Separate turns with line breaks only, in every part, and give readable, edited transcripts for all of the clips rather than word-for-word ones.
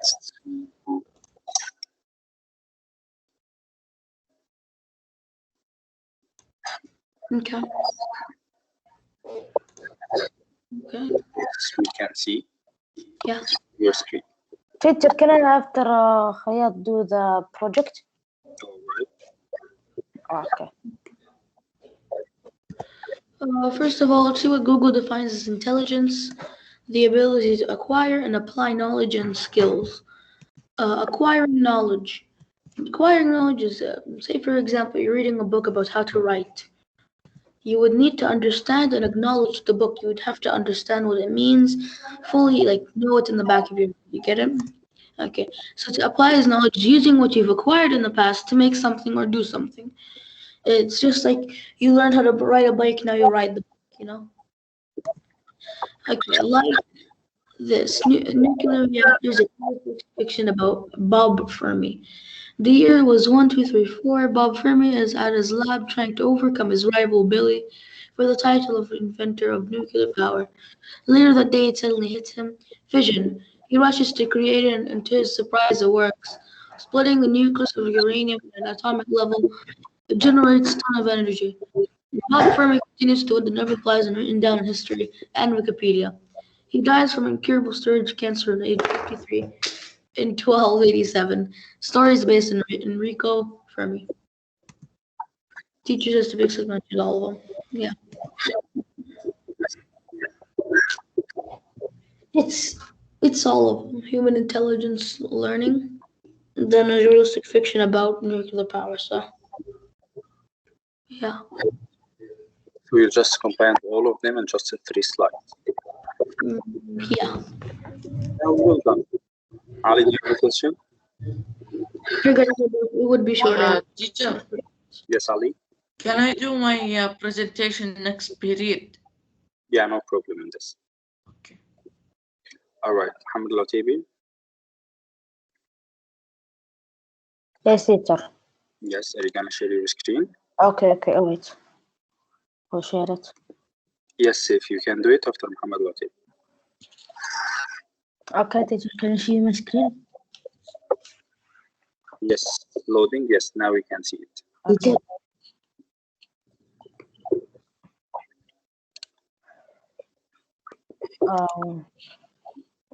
next.
Okay. Okay.
Yes, we can see
Yeah.
your screen.
Teacher, can I after Hayat do the project?
All right.
Okay.
First of all, let's see what Google defines as intelligence: the ability to acquire and apply knowledge and skills. Acquiring knowledge. Acquiring knowledge is, say, for example, you're reading a book about how to write. You would need to understand and acknowledge the book. You would have to understand what it means, fully, like, know it in the back of your head. You get it? Okay. So to apply is knowledge using what you've acquired in the past to make something or do something. It's just like you learned how to ride a bike, now you ride the bike, you know? Okay, like this. Nuclear reactors is a fiction about Bob Fermi. The year was 1234. Bob Fermi is at his lab trying to overcome his rival Billy for the title of inventor of nuclear power. Later that day, it suddenly hits him. Fission. He rushes to create it, and to his surprise, it works. Splitting the nucleus of uranium at an atomic level, it generates a ton of energy. Bob Fermi continues to win the Nobel Prize and written down in history and Wikipedia. He dies from incurable storage cancer at age 53 in 1287. Stories based on Enrico Fermi. Teaches us to basically mention all of them. Yeah. It's all of them. Human intelligence learning. Then a realistic fiction about nuclear power. So yeah.
We'll just combine all of them in just 3 slides.
Yeah.
Well done. Ali, do you have a question?
It would be shorter.
Teacher,
Yes, Ali?
can I do my presentation next period?
Yeah, no problem in this.
Okay.
All right, Muhammad Latibi?
Yes, teacher.
Yes, are you going to share your screen?
Okay, wait. I'll share it.
Yes, if you can do it after Muhammad Latibi.
Okay, teacher, can you see my screen?
Yes, loading. Yes, now we can see it.
Okay.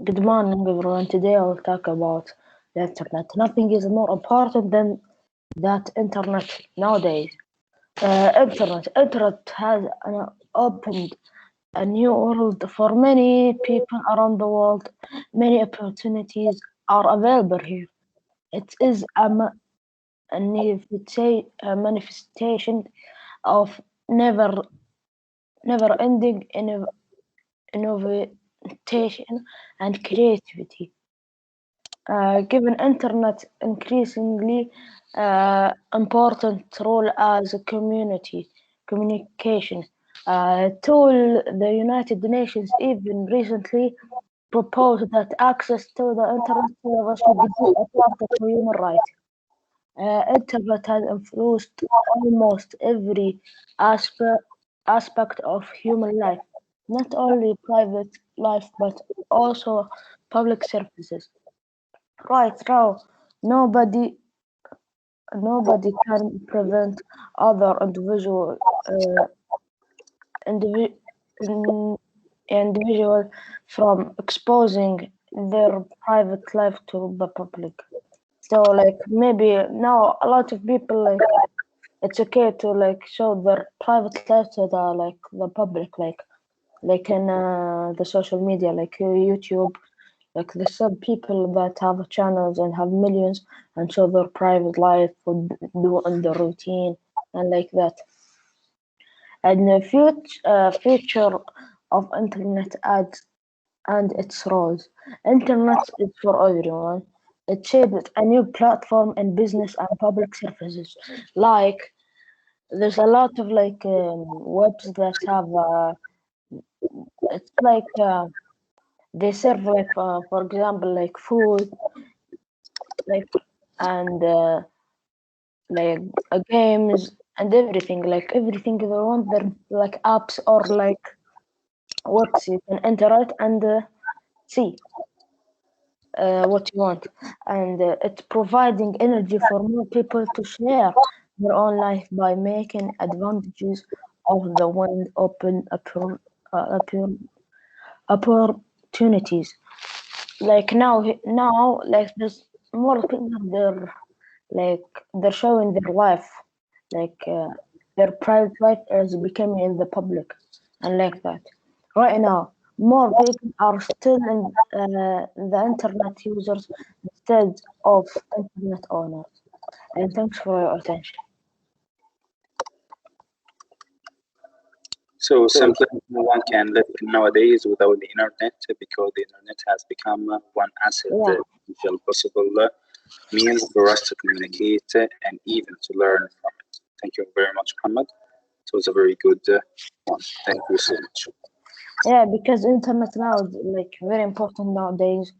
Good morning, everyone. Today I will talk about the internet. Nothing is more important than that internet nowadays. Internet has opened a new world for many people around the world. Many opportunities are available here. It is a manifestation of never-ending innovation and creativity. Given internet increasingly important role as a communication tool, the United Nations even recently proposed that access to the internet should be a part of human rights. Internet has influenced almost every aspect of human life, not only private life but also public services. Right now, nobody can prevent other indivi- individual from exposing their private life to the public. So like maybe now a lot of people like it's okay to like show their private life to the public like in the social media like YouTube. Like there's some people that have channels and have millions and show their private life, would do on the routine and like that. And the future of internet ads and its roles. Internet is for everyone. It shaped a new platform in business and public services. Like there's a lot of like webs that have it's like they serve like for example like food like and like games and everything like everything they want they're like apps or like webs you can enter it and see what you want, and it's providing energy for more people to share their own life by making advantages of the wind open opportunities. Like now, like there's more people like they're showing their life, like their private life is becoming in the public, and like that. Right now, more people are still in the internet users instead of internet owners. And thanks for your attention.
So simply, no one can live nowadays without the internet because the internet has become one asset,
Yeah.
essential possible means for us to communicate and even to learn from it. Thank you very much, Muhammad. It was a very good one. Thank you so much.
Yeah, because internet now is like very important nowadays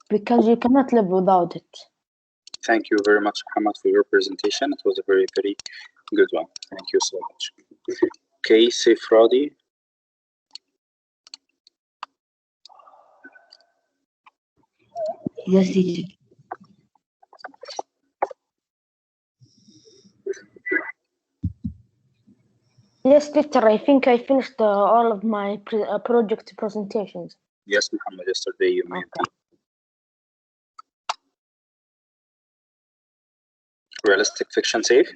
because you cannot live without it.
Thank you very much, Muhammad, for your presentation. It was a very, very good one. Thank you so much. Okay, Saif Radi.
Yes, teacher.
Yes, teacher, I think I finished all of my project presentations.
Yes, Muhammad, yesterday you made the realistic fiction safe.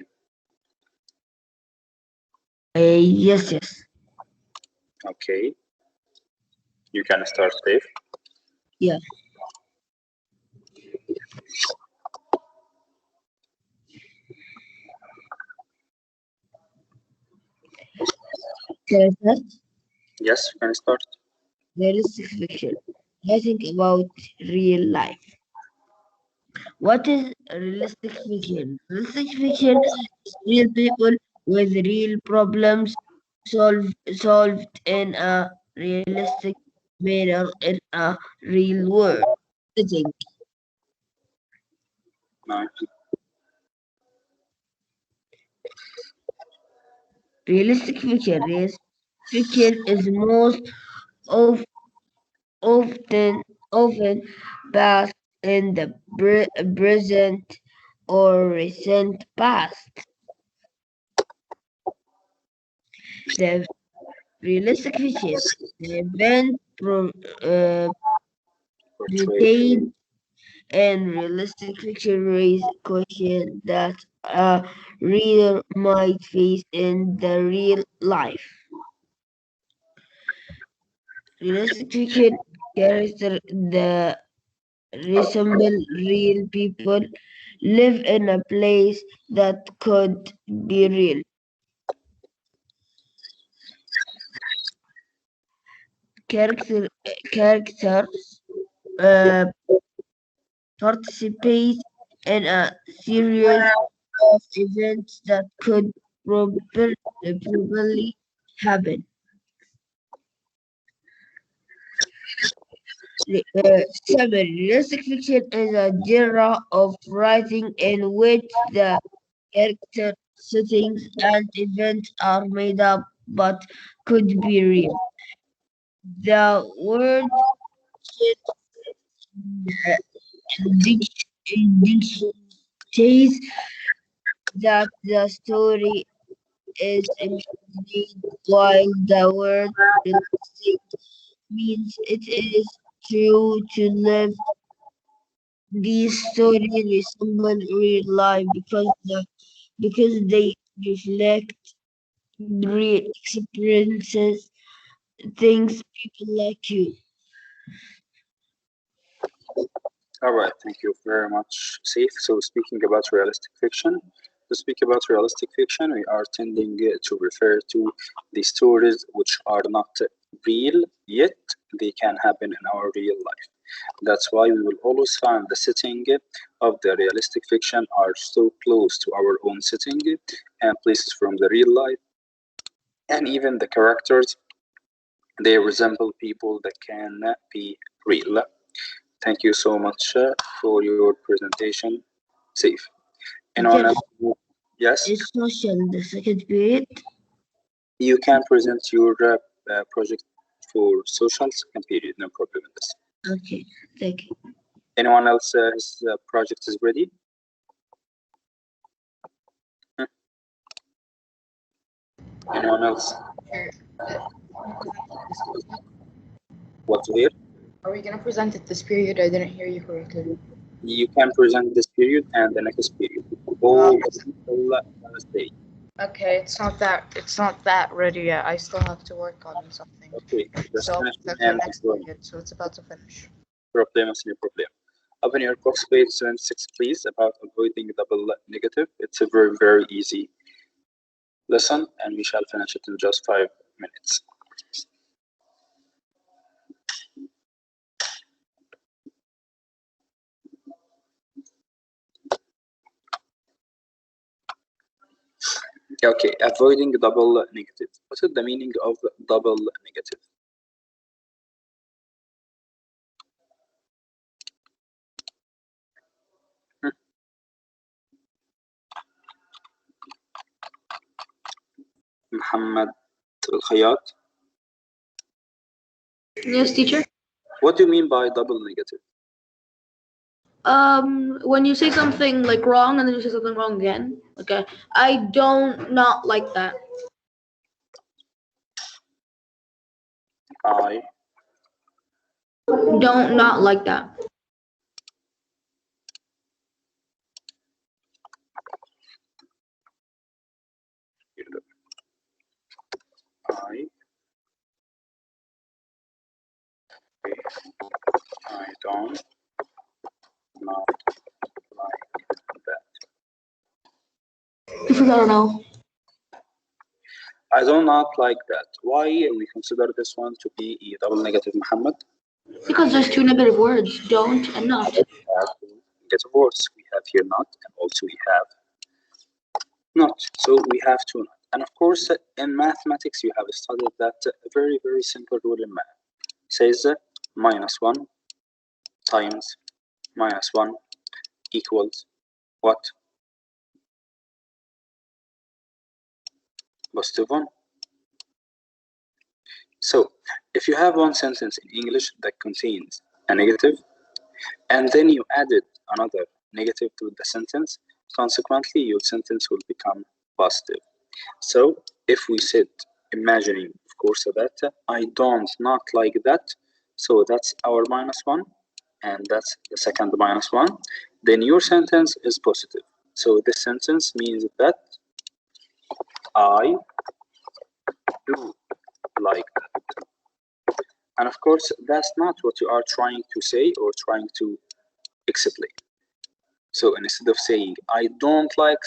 Yes.
Okay, you can start safe.
Yeah. Can I start?
Yes, you can start.
Realistic fiction. Writing about real life. What is realistic fiction? Realistic fiction is real people with real problems solved in a realistic manner in a real world setting.
Nice.
Realistic fiction is most of, often based in the present or recent past. The realistic fiction event portrayed and realistic fiction raise questions that a reader might face in the real life. Realistic fiction character the resemble real people live in a place that could be real. Characters uh, participate in a series of events that could probably happen. Summary. Realistic fiction is a genre of writing in which the character settings and events are made up but could be real. The word dictates that the story is imagined, while the word realistic means it is true to life. These stories resemble real life because they reflect real experiences, things people like you.
All right, thank you very much, Saif. So speaking about realistic fiction, to speak about realistic fiction, we are tending to refer to the stories which are not real, yet they can happen in our real life. That's why we will always find the setting of the realistic fiction are so close to our own setting and places from the real life. And even the characters, they resemble people that can be real. Thank you so much for your presentation, Saif. Anyone
Yes,
else? Yes,
it's social, the second period.
you can present your project for social second period, no problem with this.
Okay, thank you.
Anyone else? His project is ready. Anyone else? What to hear?
Are we gonna present it this period? I didn't hear you correctly.
You can present this period and the next period. All day.
Okay, it's not that ready yet. I still have to work on something.
Okay, just
So
finish
okay,
and
next
go.
period. So it's about to finish.
Problem. Open your box page 76, please, about avoiding double negative. It's a very, very easy lesson, and we shall finish it in just 5 minutes. Okay, avoiding double negative. What is the meaning of double negative? Muhammad Al-Khayat.
Yes, teacher.
What do you mean by double negative?
When you say something like wrong and then you say something wrong again, okay, I don't not like that.
I
Don't not like that.
don't not like that.
You forgot to know.
I do not like that. Why we consider this one to be a double negative, Muhammad?
Because there's two negative words, don't and not.
We have two negative words. We have here not, and also we have not. So we have two not. And of course, in mathematics, you have studied that a very, very simple rule in math. It says -1 times -1 equals what? +1. So if you have one sentence in English that contains a negative, and then you added another negative to the sentence, consequently your sentence will become positive. So if we said, imagining of course that I don't not like that, so that's our -1, and that's the second -1, then your sentence is positive. So this sentence means that I do like that. And of course, that's not what you are trying to say or trying to explain. So instead of saying I don't like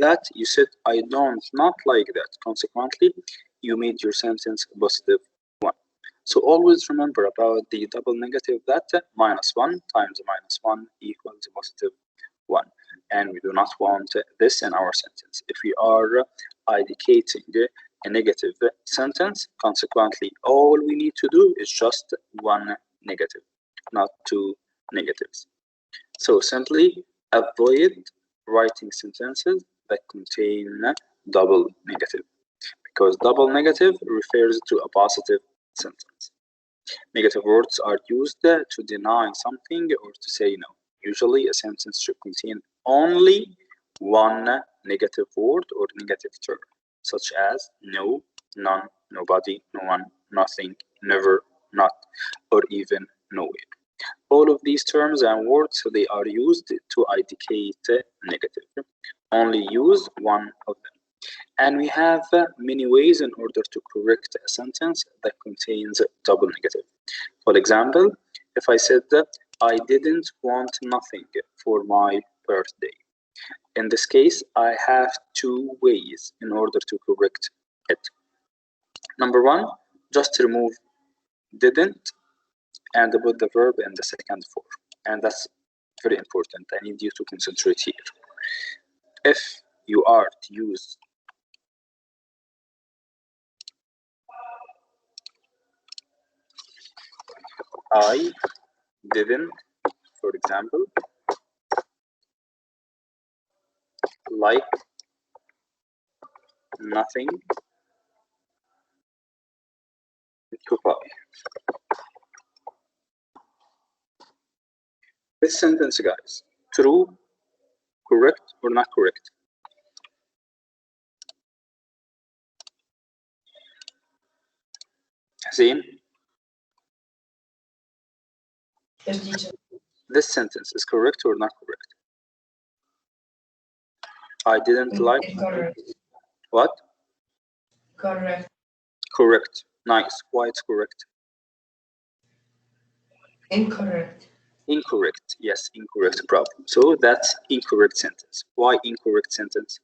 that, you said I don't not like that. Consequently, you made your sentence a positive one. So always remember about the double negative that -1 times -1 equals +1. And we do not want this in our sentence. If we are indicating a negative sentence, consequently, all we need to do is just one negative, not two negatives. So simply avoid writing sentences that contain double negative, because double negative refers to a positive sentence. Negative words are used to deny something or to say no. Usually a sentence should contain only one negative word or negative term, such as no, none, nobody, no one, nothing, never, not, or even nowhere. All of these terms and words, they are used to indicate negative. Only use one of them. And we have many ways in order to correct a sentence that contains double negative. For example, if I said I didn't want nothing for my birthday. In this case, I have two ways in order to correct it. Number one, just remove didn't and put the verb in the second form. And that's very important. I need you to concentrate here. If you are to use I didn't, for example, like nothing to buy. This sentence, guys, true, correct, or not correct? Hussein?
Yes, teacher.
This sentence is correct or not correct? I didn't like.
Incorrect.
What?
Correct.
Correct. Nice. Why it's correct?
Incorrect.
Incorrect. Yes, incorrect problem. So that's incorrect sentence. Why incorrect sentence?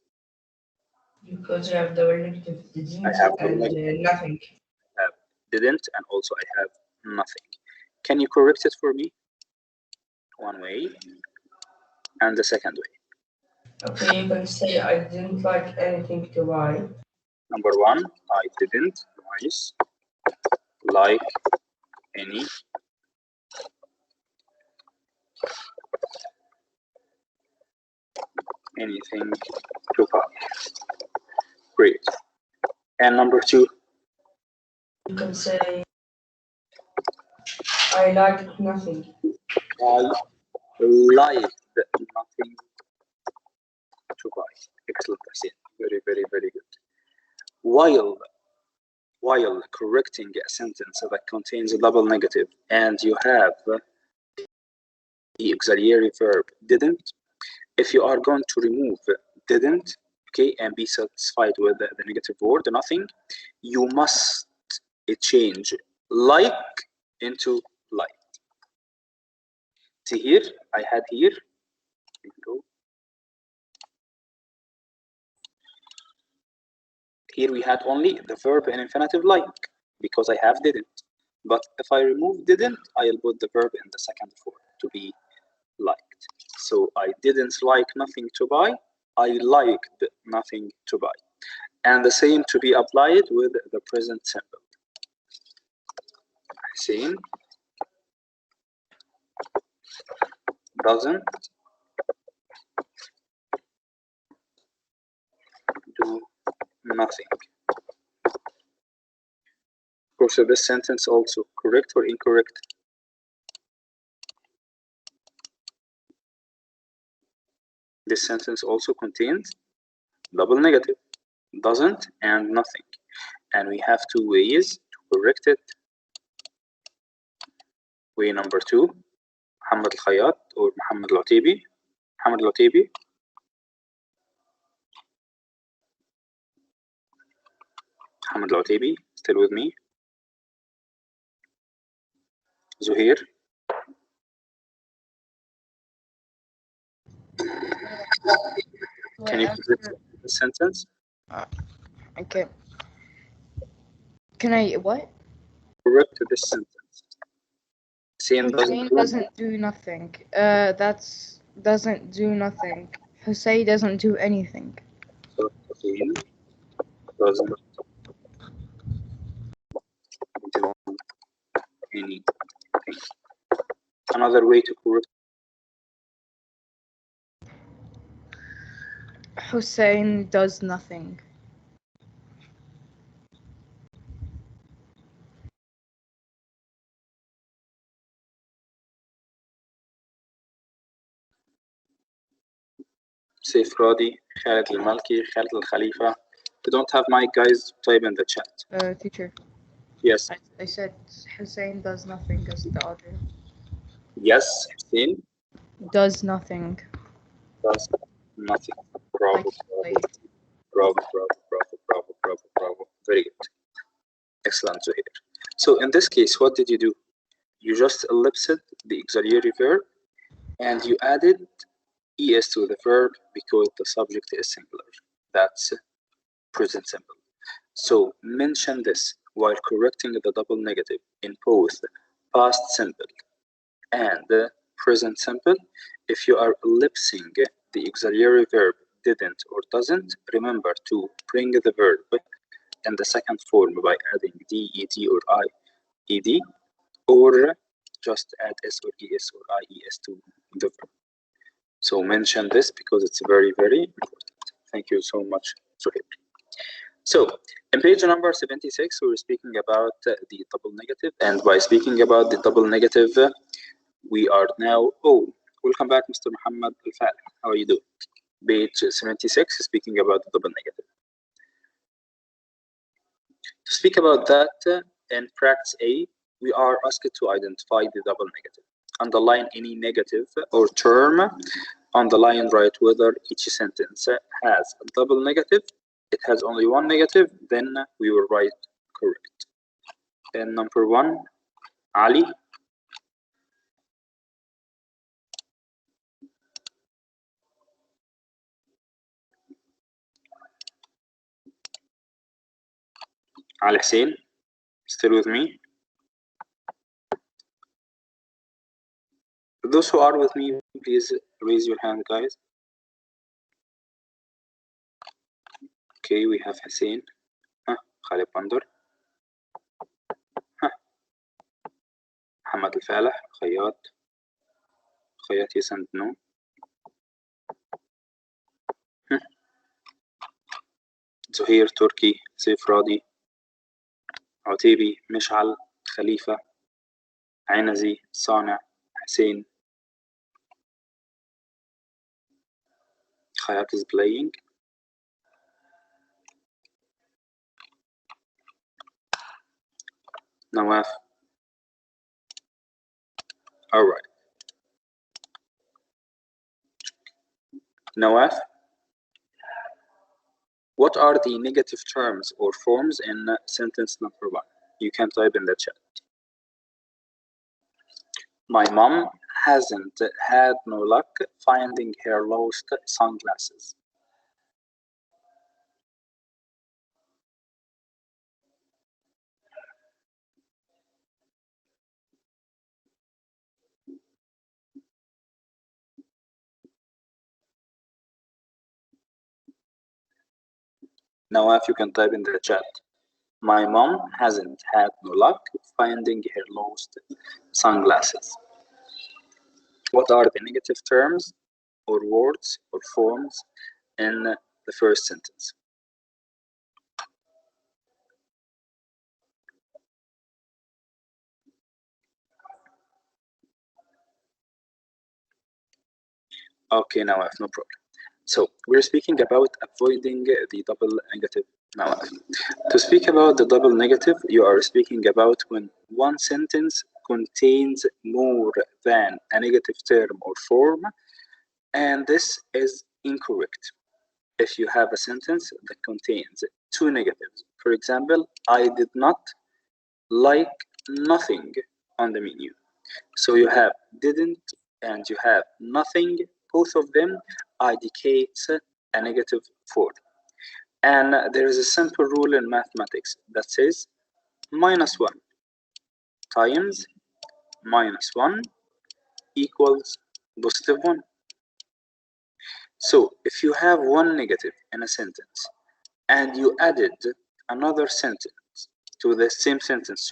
Because you have double negative didn't
I have
and nothing.
I have didn't and also I have nothing. Can you correct it for me? One way and the second way.
Okay, you can say I didn't like anything to buy.
Number one, I didn't like anything to buy. Great. And number two,
You can say I liked nothing.
I liked nothing to buy. Excellent, Hussein. Very, very, very good. While correcting a sentence that contains a double negative and you have the auxiliary verb didn't, if you are going to remove didn't, okay, and be satisfied with the negative word nothing, you must change like into like. See here, I had here, here we had only the verb in infinitive like, because I have didn't. But if I remove didn't, I'll put the verb in the second form to be liked. So I didn't like nothing to buy, I liked nothing to buy. And the same to be applied with the present simple. Same doesn't do nothing. So this sentence also correct or incorrect? This sentence also contains double negative, doesn't and nothing. And we have two ways to correct it. Way number two, Muhammad al-Khayyat or Muhammad al-Atibi. Muhammad al-Atibi. Muhammad al-Atibi, still with me? Zuhair. Can you correct the sentence?
Okay. Can I what?
Correct this sentence. Hussein
Hussein doesn't do nothing. That's doesn't do nothing. Hussein doesn't do anything.
So Hussein doesn't do anything. Another way to correct.
Hussein does nothing.
Saif Radi, Khalid al-Malki, Khalid al-Khalifa. If you don't have mic, guys, type in the chat.
Teacher.
Yes.
I said Hussein does nothing as the other.
Yes, Hussein
Does nothing.
does nothing. Bravo, bravo. Very good. Excellent to hear. So in this case, what did you do? You just ellipsed the auxiliary verb and you added es to the verb because the subject is singular. That's present simple. So mention this while correcting the double negative in both past simple and present simple. If you are ellipsing the auxiliary verb didn't or doesn't, remember to bring the verb in the second form by adding d, or I, ed, or just add s or es or ies to the verb. So mention this because it's very, very important. Thank you so much, Suhaib. So in page number 76, we were speaking about the double negative, and by speaking about the double negative, we are now Welcome back, Mr. Muhammad Al-Faleh. How are you doing? Page 76, speaking about the double negative. To speak about that, in practice A, we are asked to identify the double negative. Underline any negative or term on the line, write whether each sentence has a double negative. It has only one negative, then we will write correct. And number 1, Ali. Ali Hussein, still with me? Those who are with me, please raise your hand, guys. Okay, we have Hussein. Khalid Bandar. Muhammad Al-Faleh, Khayyat. Khayyat, yes and no. Zuhair, Turki, Saif Radi, عتيبي, مشعل, Khalifa, Ainazi, Sana, Hussein. Khayat is playing. Nawaf. Alright. Nawaf, what are the negative terms or forms in sentence number 1? You can type in the chat. My mom hasn't had no luck finding her lost sunglasses. Now if you can type in the chat. My mom hasn't had no luck finding her lost sunglasses. What are the negative terms or words or forms in the first sentence? Okay, now I have no problem. So we're speaking about avoiding the double negative. Now, to speak about the double negative, you are speaking about when one sentence contains more than a negative term or form, and this is incorrect. If you have a sentence that contains two negatives, for example, I did not like nothing on the menu. So you have didn't and you have nothing. Both of them indicate a negative form. And there is a simple rule in mathematics that says -1 times -1 equals +1. So if you have one negative in a sentence and you added another sentence to the same sentence,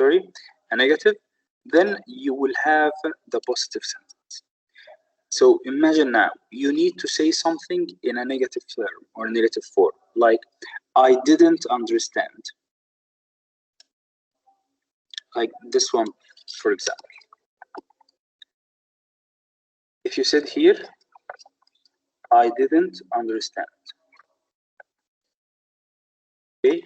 a negative, then you will have the positive sentence. So imagine now, you need to say something in a negative term or negative form, like I didn't understand. Like this one, for example. If you said here, I didn't understand. Okay.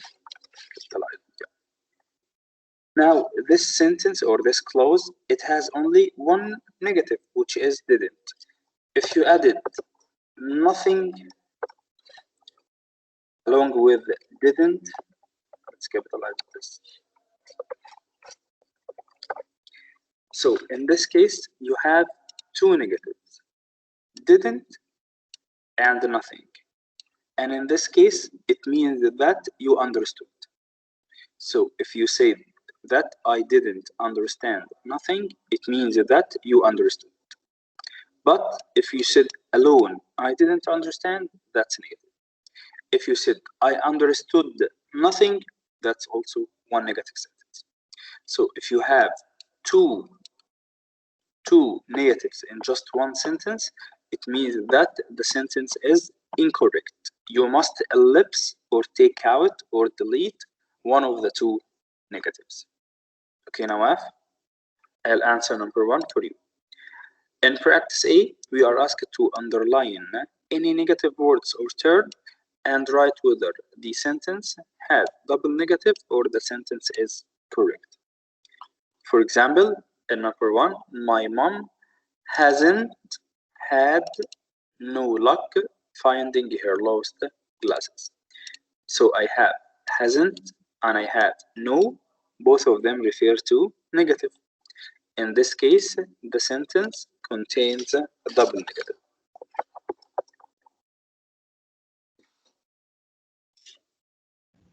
Now, this sentence or this clause, it has only one negative, which is didn't. If you added nothing along with didn't, let's capitalize this. So in this case, you have two negatives, didn't and nothing. And in this case, it means that you understood. So if you say that I didn't understand nothing, it means that you understood. But if you said alone, I didn't understand, that's negative. If you said I understood nothing, that's also one negative sentence. So if you have two negatives in just one sentence, it means that the sentence is incorrect. You must ellipse or take out or delete one of the two negatives. Okay, Nawaf, I'll answer number 1 for you. In practice A, we are asked to underline any negative words or term and write whether the sentence had double negative or the sentence is correct. For example, in number 1, my mom hasn't had no luck finding her lost glasses. So I have hasn't and I had no, both of them refer to negative. In this case, the sentence contains a double negative.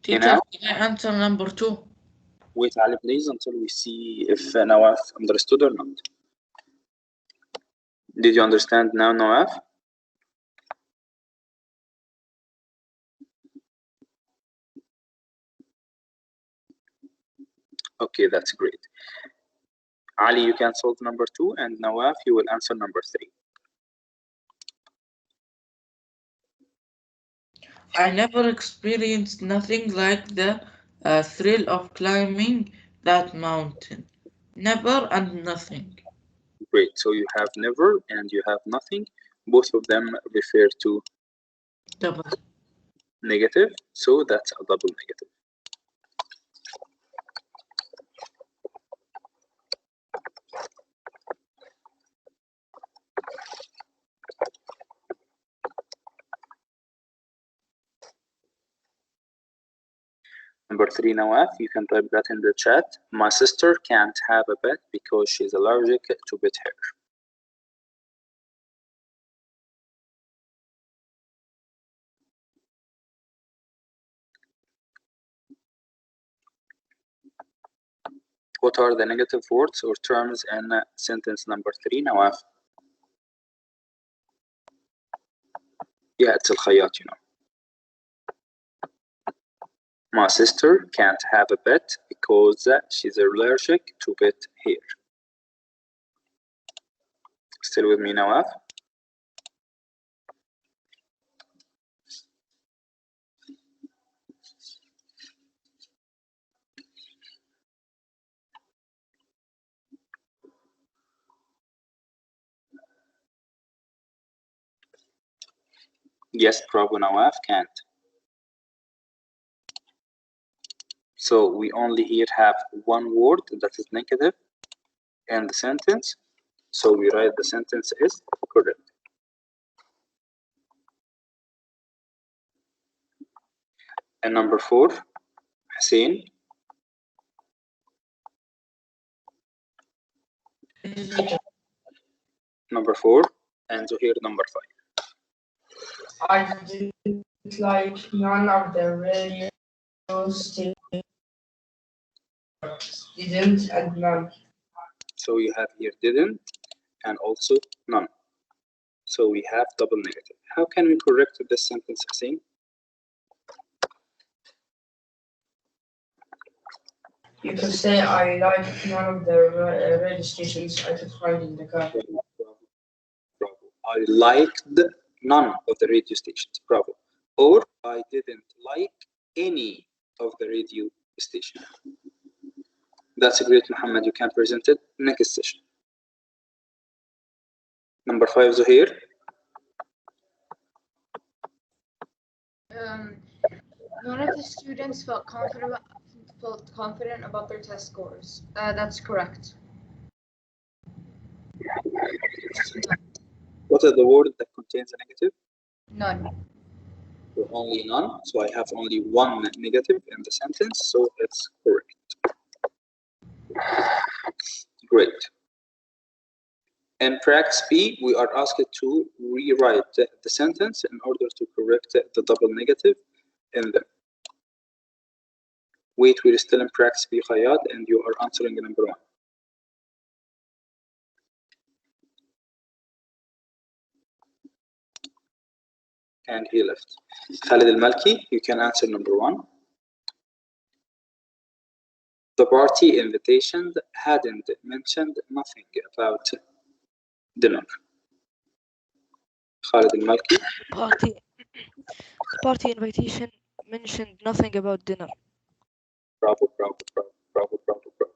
Teacher, can I answer number 2?
Wait, Ali, please, until we see if Nawaf understood or not. Did you understand now, Nawaf? Okay, that's great. Ali, you can solve number 2, and Nawaf, you will answer number 3.
I never experienced nothing like the thrill of climbing that mountain. Never and nothing.
Great, so you have never and you have nothing. Both of them refer to
Double.
negative, so that's a double negative. Number 3, Nawaf, you can type that in the chat. My sister can't have a pet because she's allergic to pet hair. What are the negative words or terms in sentence number 3, Nawaf? Yeah, it's al-khayyat, you know. My sister can't have a pet because she's allergic to pet hair. Still with me, Nawaf? Yes, bravo, Nawaf can't. So we only here have one word that is negative in the sentence. So we write the sentence is correct. And number 4, Hussein. Number 4, and Zuhair number 5.
I didn't like none of the radio stations. Didn't and none.
So you have here didn't and also none. So we have double negative. How can we correct this sentence, Hussein?
You can say I like none of the radio stations I could find in the car.
Bravo. I liked none of the radio stations. Bravo. Or I didn't like any of the radio station. That's great, Muhammad. You can present it next session. Number 5, Zuhair.
None of the students felt confident about their test scores. That's correct.
What is the word that contains a negative?
None.
So only none. So I have only one negative in the sentence, so it's correct. Great. In practice B, we are asked to rewrite the sentence in order to correct the double negative in them. Wait, we're still in practice B, Khayyat, and you are answering number 1. And he left. Khalid al-Malki, you can answer number 1. The party invitation hadn't mentioned nothing about dinner. Khalid al-Malki.
Party invitation mentioned nothing about dinner.
Bravo, bravo, bravo, bravo, bravo, bravo.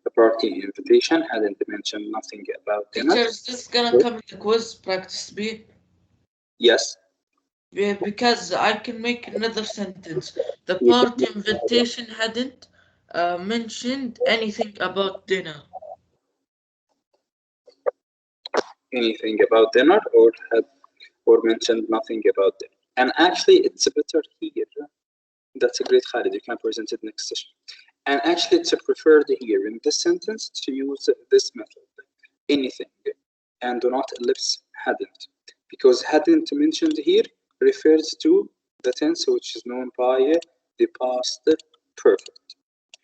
The party invitation hadn't mentioned nothing about dinner.
Teacher, is this gonna come in the quiz practice B?
Yes,
Yeah, because I can make another sentence. The
you
party
can
invitation hadn't mentioned anything about dinner.
anything about dinner or had or mentioned nothing about dinner. And actually, it's better here. That's a great Khalid. You can present it next session. And actually, it's preferred here in this sentence to use this method, anything, and do not ellipse hadn't, because hadn't mentioned here refers to the tense which is known by the past perfect.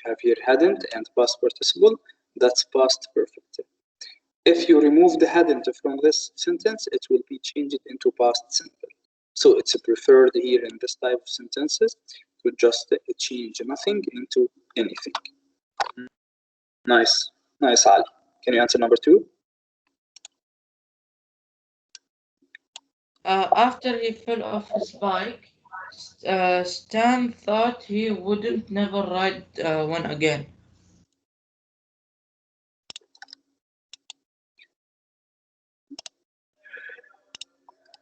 Have here hadn't and past participle, that's past perfect. If you remove the hadn't from this sentence, it will be changed into past simple. So it's preferred here in this type of sentences to just change nothing into anything. Nice, nice, Ali. Can you answer number two?
After he fell off his bike, Stan thought he wouldn't never ride one again.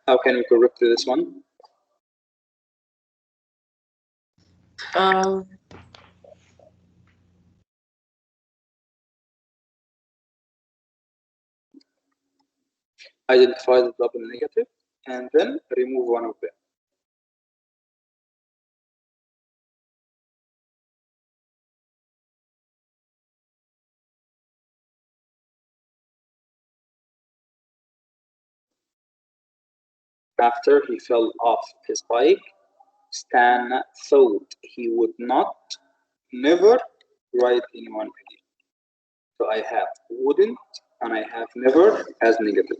How can we correct this one?
Uh,
Identify the double negative and then remove one of them. After he fell off his bike, Stan thought he would not, never ride anyone again. So I have wouldn't and I have never as negative.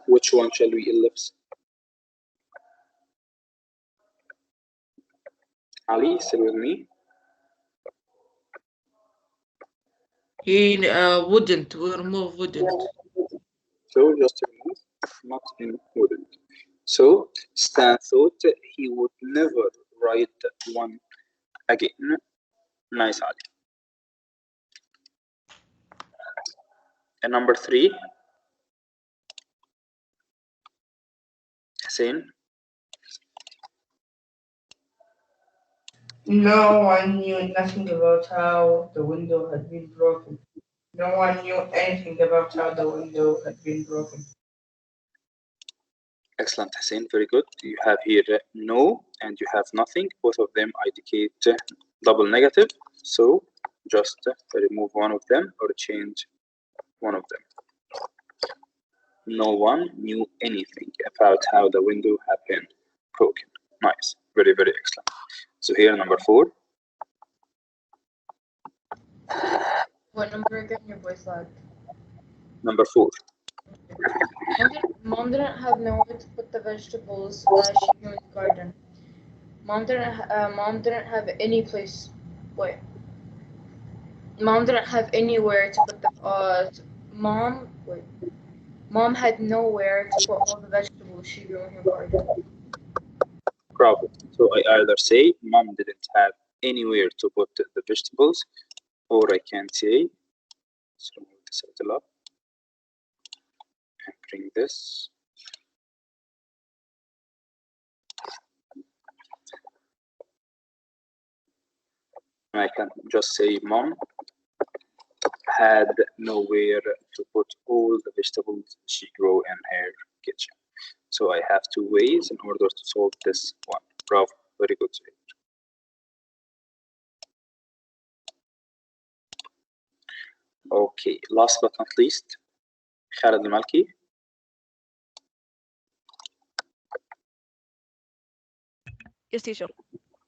Which one shall we ellipse? Ali, still with me?
he wouldn't. We remove wouldn't.
So just remove, not in wouldn't. So Stan thought he would never ride one again. Nice, Ali. And number three, Hussein.
No one knew nothing about how the window had been broken. No one knew anything about how the window had been broken.
Excellent, Hussein. Very good. You have here no and you have nothing. Both of them indicate double negative. So just remove one of them or change one of them. No one knew anything about how the window had been broken. Nice. Very, very excellent. So here, number four.
What number again? Your voice lagged.
Number four.
Mom didn't have nowhere to put the vegetables she grew in the garden. Mom didn't have any place. Wait. Mom didn't have anywhere to put the mom wait. Mom had nowhere to put all the vegetables she grew in her garden.
Bravo. So I either say mom didn't have anywhere to put the vegetables, or I can say, let's remove this a little up and bring this. I can just say mom had nowhere to put all the vegetables she grew in her kitchen. So I have two ways in order to solve this one. Bravo, very good. Okay, last but not least, Khalid al-Malki.
Yes, teacher.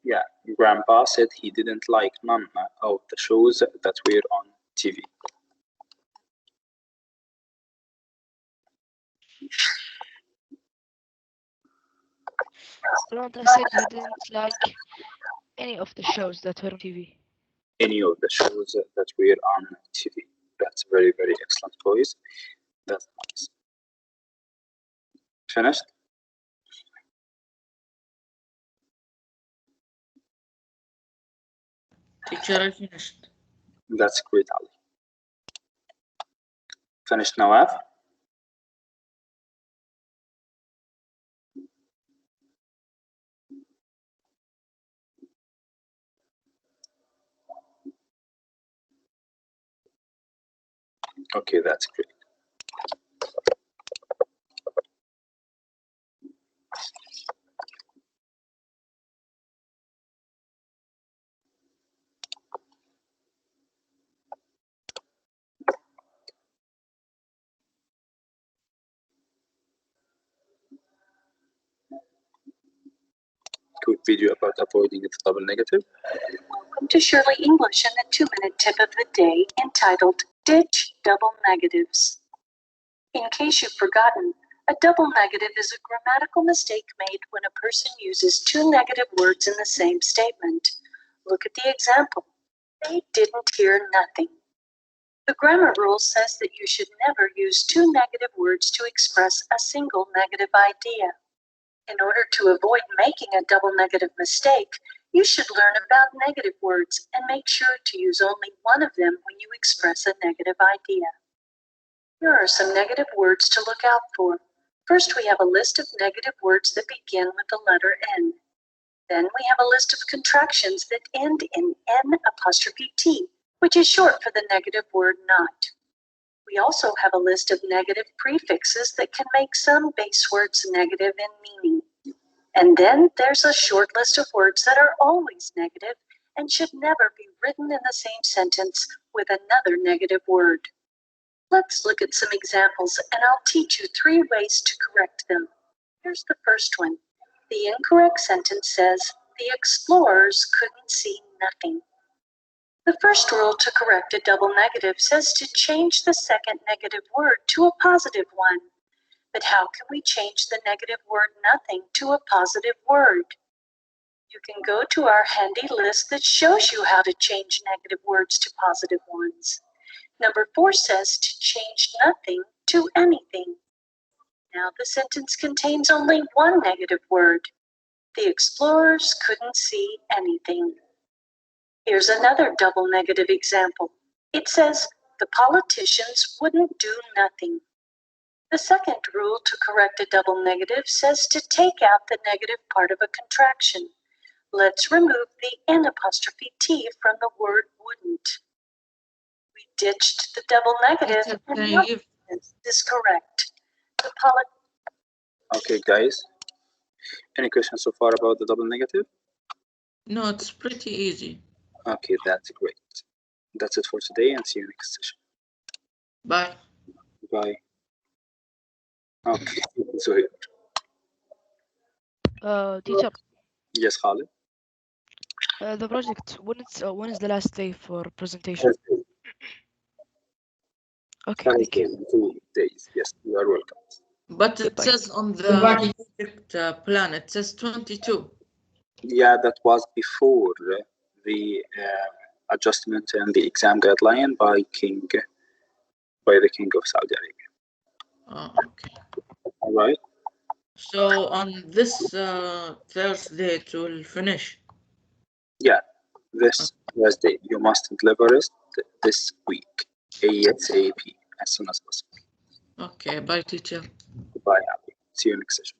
Yeah, Grandpa said he didn't like none of the shows that were on TV.
Grant, I said he didn't like any of the shows that were on TV.
Any of the shows that were on TV. That's very, very excellent, boys. That's nice. Finished?
Teacher, I finished.
That's great, Ali. Finished, Nawaf? Okay, that's great. Quick video about avoiding the double negative.
Welcome to Shirley English and the 2-minute tip of the day entitled Ditch Double Negatives. In case you've forgotten, a double negative is a grammatical mistake made when a person uses two negative words in the same statement. Look at the example. They didn't hear nothing. The grammar rule says that you should never use two negative words to express a single negative idea. In order to avoid making a double negative mistake, you should learn about negative words and make sure to use only one of them when you express a negative idea. Here are some negative words to look out for. First, we have a list of negative words that begin with the letter N. Then we have a list of contractions that end in N''T, which is short for the negative word not. We also have a list of negative prefixes that can make some base words negative in meaning. And then there's a short list of words that are always negative and should never be written in the same sentence with another negative word. Let's look at some examples, and I'll teach you 3 ways to correct them. Here's the first one. The incorrect sentence says, "The explorers couldn't see nothing." The first rule to correct a double negative says to change the second negative word to a positive one. But how can we change the negative word nothing to a positive word? You can go to our handy list that shows you how to change negative words to positive ones. Number 4 says to change nothing to anything. Now the sentence contains only one negative word. The explorers couldn't see anything. Here's another double negative example. It says, "The politicians wouldn't do nothing." The second rule to correct a double negative says to take out the negative part of a contraction. Let's remove the N''T from the word wouldn't. We ditched the double negative
Teacher,
and
can you
now
give?
this is correct.
Okay, guys. Any questions so far about the double negative?
No, it's pretty easy.
Okay, that's great. That's it for today, and see you next session.
Bye.
Bye. Okay, so
Teacher,
yes, Khalid.
the project, when is the last day for presentation? Okay, thank you.
2 days. Yes, you are welcome.
But it
Goodbye.
says on the
Goodbye.
project plan, it says 22.
Yeah, that was before the adjustment and the exam guideline by the King of Saudi Arabia.
Oh, okay.
All right.
So on this Thursday it will finish.
Yeah, this Thursday you must deliver it this week, ASAP, as soon as possible.
Okay, bye teacher.
Goodbye, Abby. See you next session.